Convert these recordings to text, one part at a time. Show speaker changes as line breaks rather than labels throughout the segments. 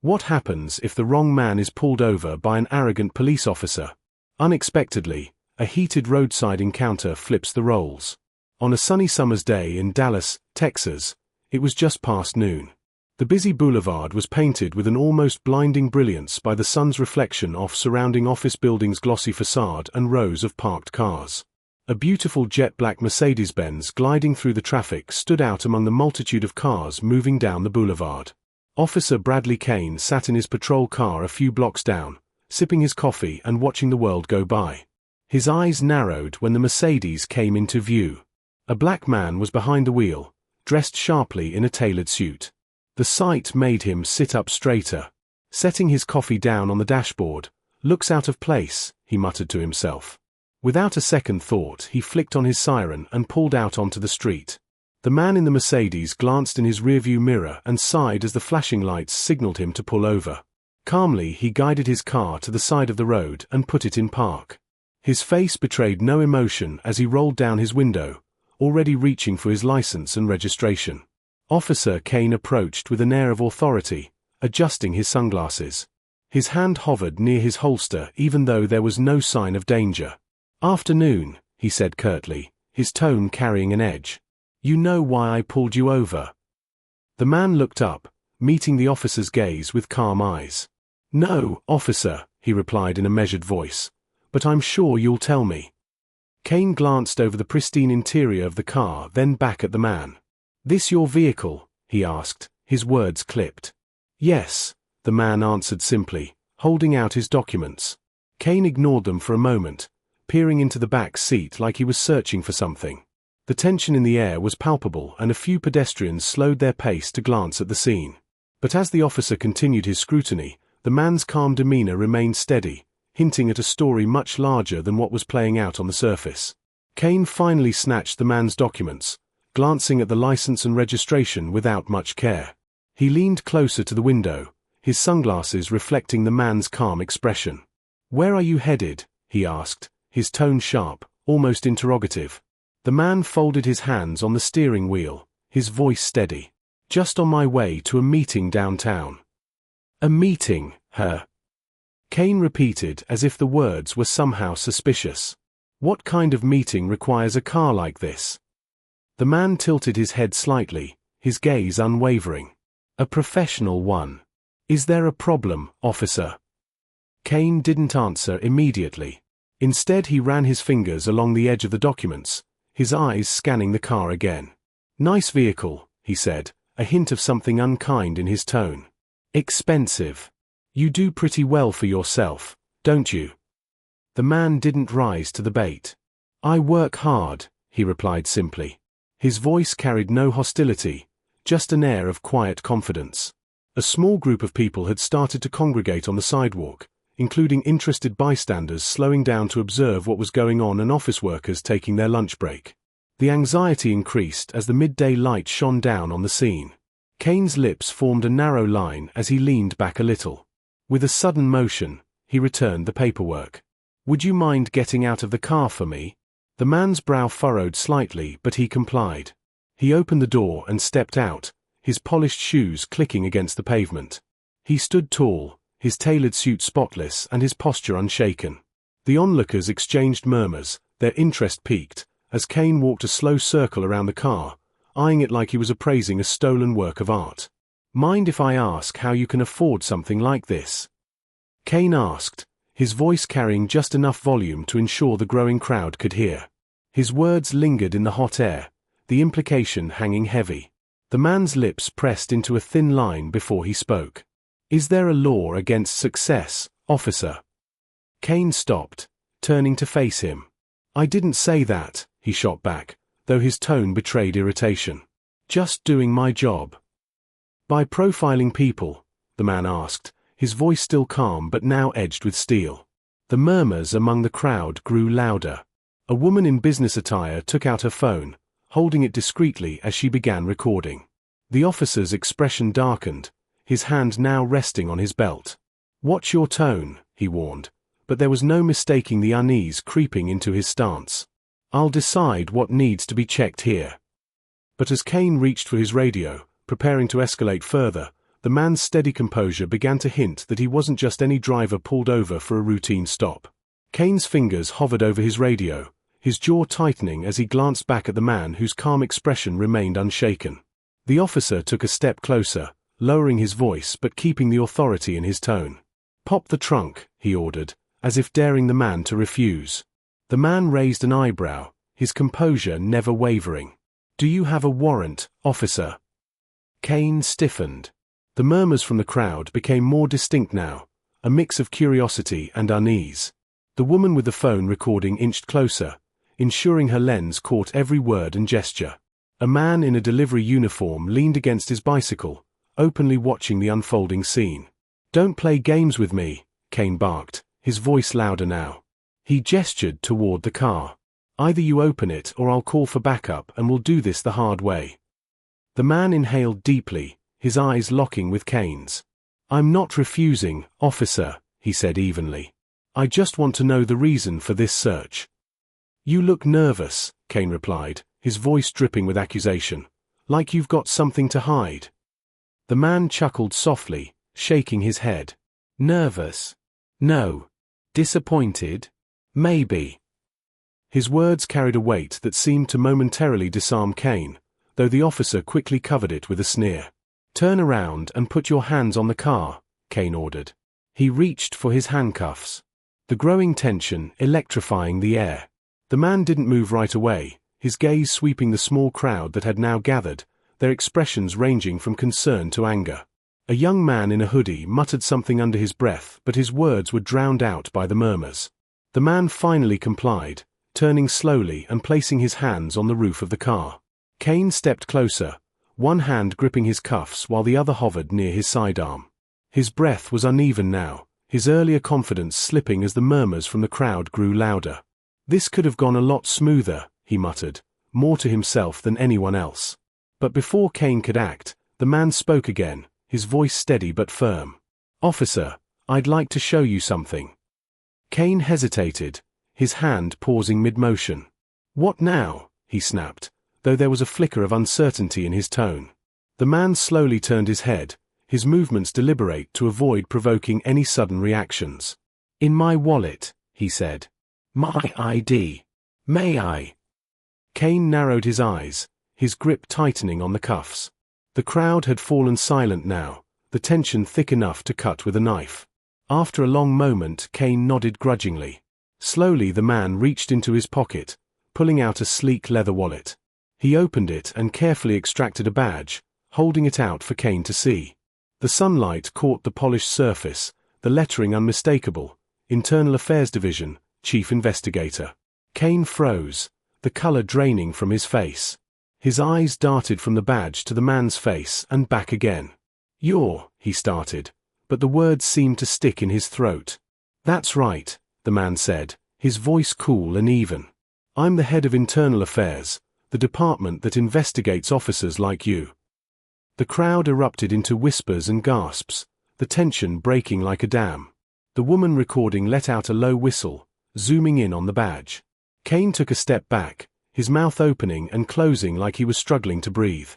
What happens if the wrong man is pulled over by an arrogant police officer? Unexpectedly, a heated roadside encounter flips the roles. On a sunny summer's day in Dallas, Texas, it was just past noon. The busy boulevard was painted with an almost blinding brilliance by the sun's reflection off surrounding office buildings' glossy facade and rows of parked cars. A beautiful jet-black Mercedes-Benz gliding through the traffic stood out among the multitude of cars moving down the boulevard. Officer Bradley Kane sat in his patrol car a few blocks down, sipping his coffee and watching the world go by. His eyes narrowed when the Mercedes came into view. A black man was behind the wheel, dressed sharply in a tailored suit. The sight made him sit up straighter. Setting his coffee down on the dashboard, "Looks out of place," he muttered to himself. Without a second thought, he flicked on his siren and pulled out onto the street. The man in the Mercedes glanced in his rearview mirror and sighed as the flashing lights signaled him to pull over. Calmly, he guided his car to the side of the road and put it in park. His face betrayed no emotion as he rolled down his window, already reaching for his license and registration. Officer Kane approached with an air of authority, adjusting his sunglasses. His hand hovered near his holster even though there was no sign of danger. "Afternoon," he said curtly, his tone carrying an edge. "You know why I pulled you over?" The man looked up, meeting the officer's gaze with calm eyes. "No, officer," he replied in a measured voice, "but I'm sure you'll tell me." Kane glanced over the pristine interior of the car, then back at the man. "This your vehicle?" he asked, his words clipped. "Yes," the man answered simply, holding out his documents. Kane ignored them for a moment, peering into the back seat like he was searching for something. The tension in the air was palpable and a few pedestrians slowed their pace to glance at the scene. But as the officer continued his scrutiny, the man's calm demeanor remained steady, hinting at a story much larger than what was playing out on the surface. Kane finally snatched the man's documents, glancing at the license and registration without much care. He leaned closer to the window, his sunglasses reflecting the man's calm expression. "Where are you headed?" he asked, his tone sharp, almost interrogative. The man folded his hands on the steering wheel, his voice steady. "Just on my way to a meeting downtown." "A meeting, huh?" Kane repeated as if the words were somehow suspicious. "What kind of meeting requires a car like this?" The man tilted his head slightly, his gaze unwavering. "A professional one. Is there a problem, officer?" Kane didn't answer immediately. Instead, he ran his fingers along the edge of the documents, his eyes scanning the car again. "Nice vehicle," he said, a hint of something unkind in his tone. "Expensive. You do pretty well for yourself, don't you?" The man didn't rise to the bait. "I work hard," he replied simply. His voice carried no hostility, just an air of quiet confidence. A small group of people had started to congregate on the sidewalk, including interested bystanders slowing down to observe what was going on and office workers taking their lunch break. The anxiety increased as the midday light shone down on the scene. Kane's lips formed a narrow line as he leaned back a little. With a sudden motion, he returned the paperwork. "Would you mind getting out of the car for me?" The man's brow furrowed slightly, but he complied. He opened the door and stepped out, his polished shoes clicking against the pavement. He stood tall, his tailored suit spotless and his posture unshaken. The onlookers exchanged murmurs, their interest piqued, as Kane walked a slow circle around the car, eyeing it like he was appraising a stolen work of art. "Mind if I ask how you can afford something like this?" Kane asked, his voice carrying just enough volume to ensure the growing crowd could hear. His words lingered in the hot air, the implication hanging heavy. The man's lips pressed into a thin line before he spoke. "Is there a law against success, officer?" Kane stopped, turning to face him. "I didn't say that," he shot back, though his tone betrayed irritation. "Just doing my job." "By profiling people?" the man asked, his voice still calm but now edged with steel. The murmurs among the crowd grew louder. A woman in business attire took out her phone, holding it discreetly as she began recording. The officer's expression darkened, his hand now resting on his belt. "Watch your tone," he warned, but there was no mistaking the unease creeping into his stance. "I'll decide what needs to be checked here." But as Kane reached for his radio, preparing to escalate further, The man's steady composure began to hint that he wasn't just any driver pulled over for a routine stop. Kane's fingers hovered over his radio, his jaw tightening as he glanced back at the man whose calm expression remained unshaken. The officer took a step closer, lowering his voice but keeping the authority in his tone. "Pop the trunk," he ordered, as if daring the man to refuse. The man raised an eyebrow, his composure never wavering. "Do you have a warrant, officer?" Kane stiffened. The murmurs from the crowd became more distinct now, a mix of curiosity and unease. The woman with the phone recording inched closer, ensuring her lens caught every word and gesture. A man in a delivery uniform leaned against his bicycle, openly watching the unfolding scene. "Don't play games with me," Kane barked, his voice louder now. He gestured toward the car. "Either you open it or I'll call for backup and we'll do this the hard way." The man inhaled deeply, his eyes locking with Kane's. "I'm not refusing, officer," he said evenly. "I just want to know the reason for this search." "You look nervous," Kane replied, his voice dripping with accusation. "Like you've got something to hide." The man chuckled softly, shaking his head. "Nervous? No. Disappointed? Maybe." His words carried a weight that seemed to momentarily disarm Kane, though the officer quickly covered it with a sneer. "Turn around and put your hands on the car," Kane ordered. He reached for his handcuffs. The growing tension electrifying the air. The man didn't move right away, his gaze sweeping the small crowd that had now gathered, their expressions ranging from concern to anger. A young man in a hoodie muttered something under his breath, but his words were drowned out by the murmurs. The man finally complied, turning slowly and placing his hands on the roof of the car. Kane stepped closer, one hand gripping his cuffs while the other hovered near his sidearm. His breath was uneven now, his earlier confidence slipping as the murmurs from the crowd grew louder. "This could have gone a lot smoother," he muttered, more to himself than anyone else. But before Kane could act, the man spoke again, his voice steady but firm. "Officer, I'd like to show you something." Kane hesitated, his hand pausing mid-motion. "What now?" he snapped, though there was a flicker of uncertainty in his tone. The man slowly turned his head, his movements deliberate to avoid provoking any sudden reactions. "In my wallet," he said. "My ID. May I?" Kane narrowed his eyes, his grip tightening on the cuffs. The crowd had fallen silent now, the tension thick enough to cut with a knife. After a long moment, Kane nodded grudgingly. Slowly the man reached into his pocket, pulling out a sleek leather wallet. He opened it and carefully extracted a badge, holding it out for Kane to see. The sunlight caught the polished surface, the lettering unmistakable, Internal Affairs Division, Chief Investigator. Kane froze, the color draining from his face. His eyes darted from the badge to the man's face and back again. "You're," he started, but the words seemed to stick in his throat. "That's right," the man said, his voice cool and even. "I'm the head of Internal Affairs, the department that investigates officers like you." The crowd erupted into whispers and gasps, the tension breaking like a dam. The woman recording let out a low whistle, zooming in on the badge. Kane took a step back, his mouth opening and closing like he was struggling to breathe.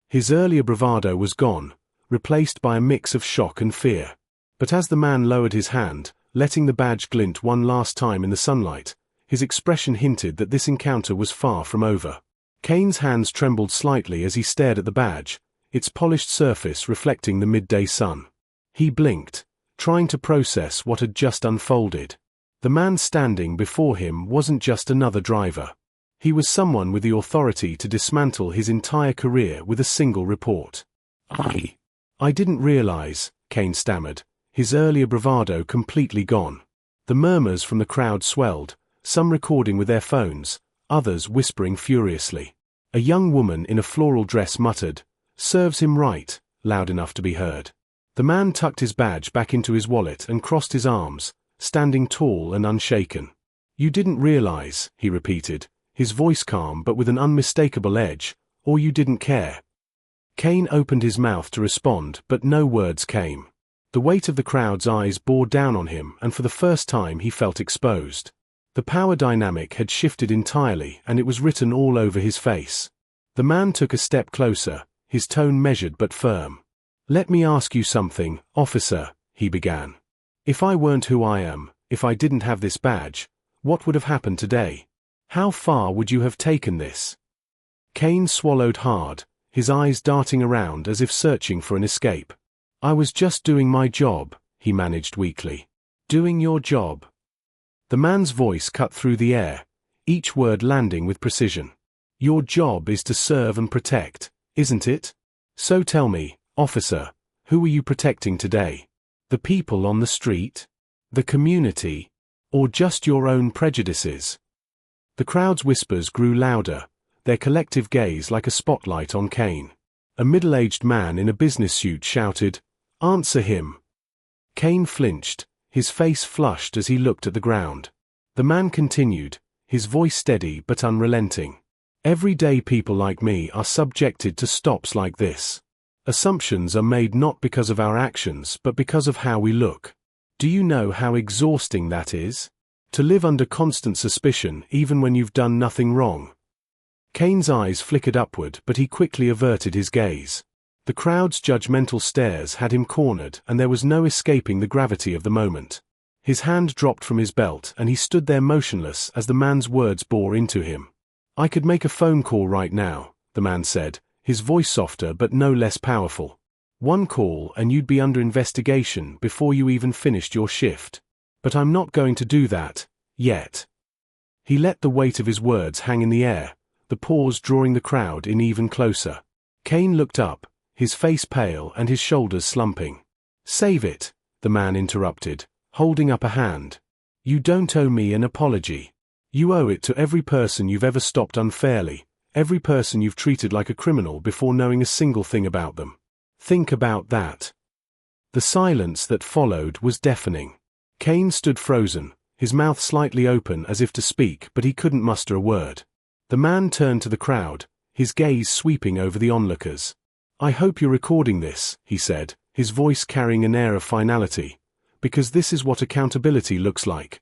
His earlier bravado was gone, replaced by a mix of shock and fear. But as the man lowered his hand, letting the badge glint one last time in the sunlight, his expression hinted that this encounter was far from over. Kane's hands trembled slightly as he stared at the badge, its polished surface reflecting the midday sun. He blinked, trying to process what had just unfolded. The man standing before him wasn't just another driver. He was someone with the authority to dismantle his entire career with a single report. I didn't realize," Kane stammered, his earlier bravado completely gone. The murmurs from the crowd swelled, some recording with their phones, others whispering furiously. A young woman in a floral dress muttered, "Serves him right," loud enough to be heard. The man tucked his badge back into his wallet and crossed his arms, standing tall and unshaken. "You didn't realize," he repeated, his voice calm but with an unmistakable edge, "or you didn't care." Kane opened his mouth to respond, but no words came. The weight of the crowd's eyes bore down on him, and for the first time he felt exposed. The power dynamic had shifted entirely, and it was written all over his face. The man took a step closer, his tone measured but firm. "Let me ask you something, officer," he began. "If I weren't who I am, if I didn't have this badge, what would have happened today? How far would you have taken this?" Kane swallowed hard, his eyes darting around as if searching for an escape. "I was just doing my job," he managed weakly. "Doing your job." The man's voice cut through the air, each word landing with precision. "Your job is to serve and protect, isn't it? So tell me, officer, who are you protecting today? The people on the street? The community? Or just your own prejudices?" The crowd's whispers grew louder, their collective gaze like a spotlight on Kane. A middle-aged man in a business suit shouted, "Answer him!" Kane flinched, his face flushed as he looked at the ground. The man continued, his voice steady but unrelenting. "Everyday people like me are subjected to stops like this. Assumptions are made not because of our actions but because of how we look. Do you know how exhausting that is? To live under constant suspicion even when you've done nothing wrong." Kane's eyes flickered upward, but he quickly averted his gaze. The crowd's judgmental stares had him cornered, and there was no escaping the gravity of the moment. His hand dropped from his belt, and he stood there motionless as the man's words bore into him. "I could make a phone call right now," the man said, his voice softer but no less powerful. "One call and you'd be under investigation before you even finished your shift. But I'm not going to do that, yet." He let the weight of his words hang in the air, the pause drawing the crowd in even closer. Kane looked up, his face pale and his shoulders slumping. "Save it," the man interrupted, holding up a hand. "You don't owe me an apology. You owe it to every person you've ever stopped unfairly, every person you've treated like a criminal before knowing a single thing about them. Think about that." The silence that followed was deafening. Kane stood frozen, his mouth slightly open as if to speak, but he couldn't muster a word. The man turned to the crowd, his gaze sweeping over the onlookers. "I hope you're recording this," he said, his voice carrying an air of finality, "because this is what accountability looks like."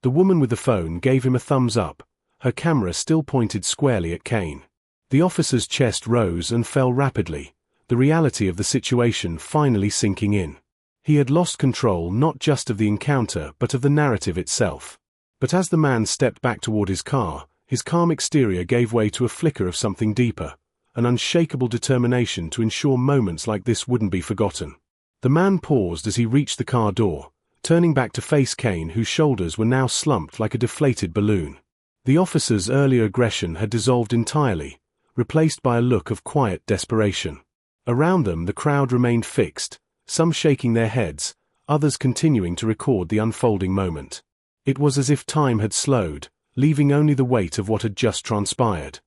The woman with the phone gave him a thumbs up, her camera still pointed squarely at Kane. The officer's chest rose and fell rapidly, the reality of the situation finally sinking in. He had lost control not just of the encounter but of the narrative itself. But as the man stepped back toward his car, his calm exterior gave way to a flicker of something deeper, an unshakable determination to ensure moments like this wouldn't be forgotten. The man paused as he reached the car door, turning back to face Kane, whose shoulders were now slumped like a deflated balloon. The officer's earlier aggression had dissolved entirely, replaced by a look of quiet desperation. Around them the crowd remained fixed, some shaking their heads, others continuing to record the unfolding moment. It was as if time had slowed, leaving only the weight of what had just transpired.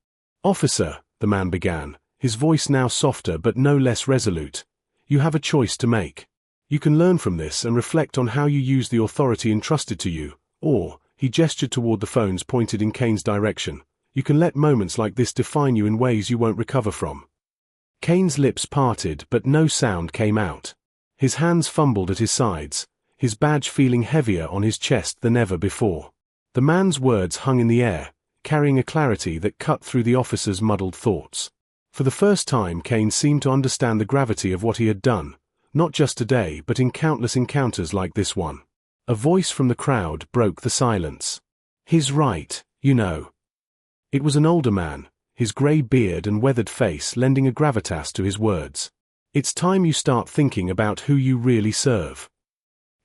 "Officer," the man began, his voice now softer but no less resolute, "you have a choice to make. You can learn from this and reflect on how you use the authority entrusted to you, or," he gestured toward the phones pointed in Kane's direction, "you can let moments like this define you in ways you won't recover from." Kane's lips parted but no sound came out. His hands fumbled at his sides, his badge feeling heavier on his chest than ever before. The man's words hung in the air, carrying a clarity that cut through the officer's muddled thoughts. For the first time Kane seemed to understand the gravity of what he had done, not just today but in countless encounters like this one. A voice from the crowd broke the silence. "He's right, you know." It was an older man, his grey beard and weathered face lending a gravitas to his words. "It's time you start thinking about who you really serve."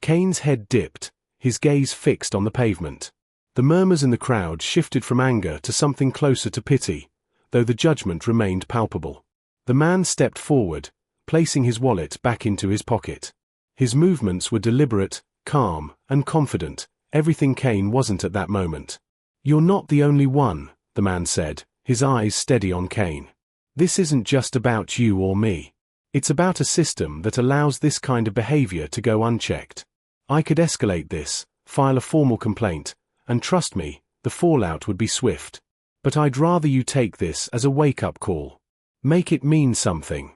Kane's head dipped, his gaze fixed on the pavement. The murmurs in the crowd shifted from anger to something closer to pity, though the judgment remained palpable. The man stepped forward, placing his wallet back into his pocket. His movements were deliberate, calm, and confident, everything Kane wasn't at that moment. "You're not the only one," the man said, his eyes steady on Kane. "This isn't just about you or me. It's about a system that allows this kind of behavior to go unchecked. I could escalate this, file a formal complaint, and trust me, the fallout would be swift. But I'd rather you take this as a wake-up call. Make it mean something."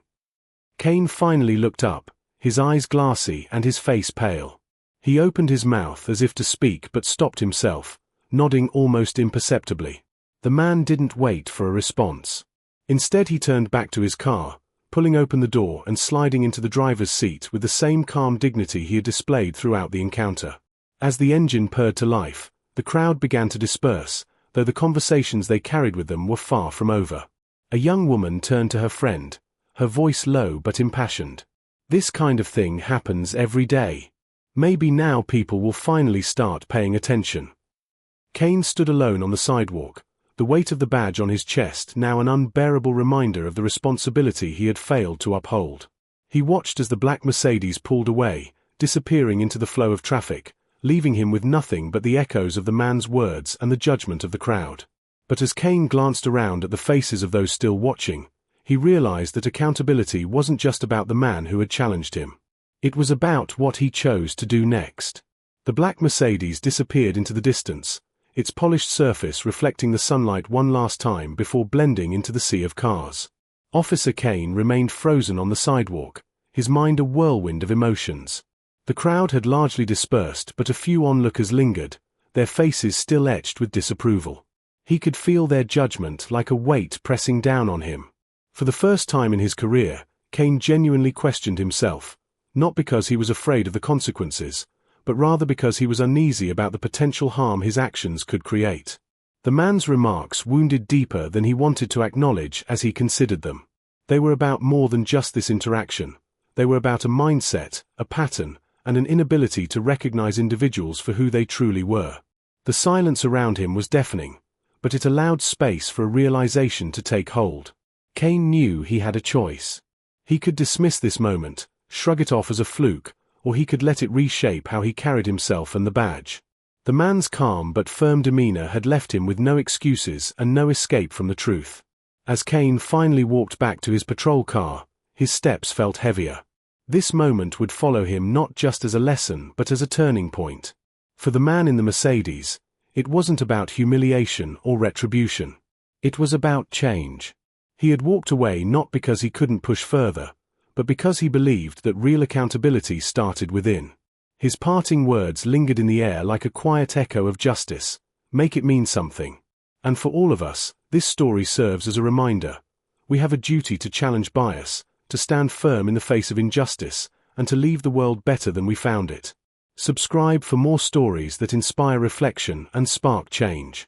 Kane finally looked up, his eyes glassy and his face pale. He opened his mouth as if to speak but stopped himself, nodding almost imperceptibly. The man didn't wait for a response. Instead he turned back to his car, pulling open the door and sliding into the driver's seat with the same calm dignity he had displayed throughout the encounter. As the engine purred to life, the crowd began to disperse, though the conversations they carried with them were far from over. A young woman turned to her friend, her voice low but impassioned. "This kind of thing happens every day. Maybe now people will finally start paying attention." Kane stood alone on the sidewalk, the weight of the badge on his chest now an unbearable reminder of the responsibility he had failed to uphold. He watched as the black Mercedes pulled away, disappearing into the flow of traffic, leaving him with nothing but the echoes of the man's words and the judgment of the crowd. But as Kane glanced around at the faces of those still watching, he realized that accountability wasn't just about the man who had challenged him. It was about what he chose to do next. The black Mercedes disappeared into the distance, its polished surface reflecting the sunlight one last time before blending into the sea of cars. Officer Kane remained frozen on the sidewalk, his mind a whirlwind of emotions. The crowd had largely dispersed, but a few onlookers lingered, their faces still etched with disapproval. He could feel their judgment like a weight pressing down on him. For the first time in his career, Kane genuinely questioned himself, not because he was afraid of the consequences, but rather because he was uneasy about the potential harm his actions could create. The man's remarks wounded deeper than he wanted to acknowledge as he considered them. They were about more than just this interaction. They were about a mindset, a pattern, and an inability to recognize individuals for who they truly were. The silence around him was deafening, but it allowed space for a realization to take hold. Kane knew he had a choice. He could dismiss this moment, shrug it off as a fluke, or he could let it reshape how he carried himself and the badge. The man's calm but firm demeanor had left him with no excuses and no escape from the truth. As Kane finally walked back to his patrol car, his steps felt heavier. This moment would follow him not just as a lesson but as a turning point. For the man in the Mercedes, it wasn't about humiliation or retribution. It was about change. He had walked away not because he couldn't push further, but because he believed that real accountability started within. His parting words lingered in the air like a quiet echo of justice. Make it mean something. And for all of us, this story serves as a reminder. We have a duty to challenge bias, to stand firm in the face of injustice, and to leave the world better than we found it. Subscribe for more stories that inspire reflection and spark change.